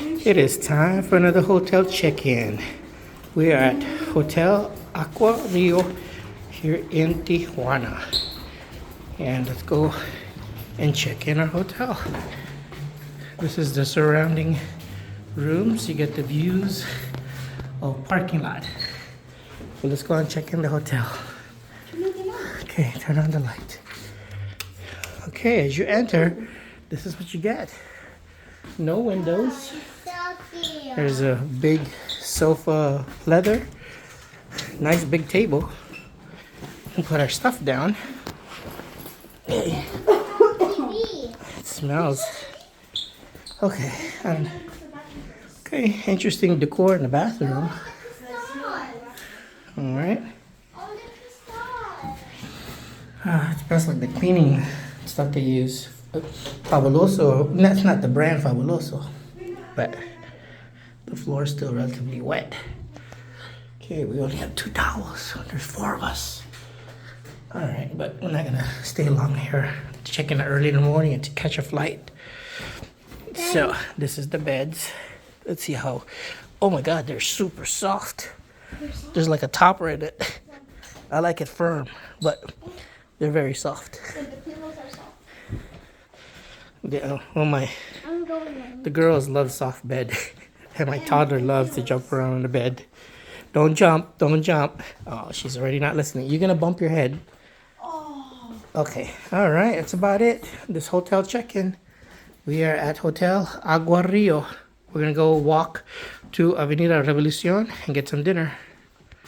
It is time for another hotel check-in. We are at Hotel Aqua Rio here in Tijuana. And let's go and check in our hotel. This is the surrounding rooms. You get the views of parking lot. So let's go and check in the hotel. Okay, turn on the light. Okay, as you enter, this is what you get. No windows. There's a big sofa leather. Nice big table. We can put our stuff down. Okay. It smells. Okay. Okay, interesting decor in the bathroom. Alright. It smells like the cleaning stuff they use. Fabuloso. That's not the brand Fabuloso. But the floor is still relatively wet. Okay, we only have 2 towels. There's 4 of us. Alright, but we're not gonna stay long here. Check in early in the morning and to catch a flight. So, this is the beds. Let's see how... Oh my god, they're super soft. There's like a topper in it. I like it firm, but they're very soft. The pillows are soft. Yeah, well, the girls love soft bed. And my toddler loves to jump around in the bed. Don't jump, don't jump. Oh, she's already not listening. You're gonna bump your head. Oh. Okay, all right, that's about it. This hotel check-in. We are at Hotel Aqua Rio. We're gonna go walk to Avenida Revolucion and get some dinner.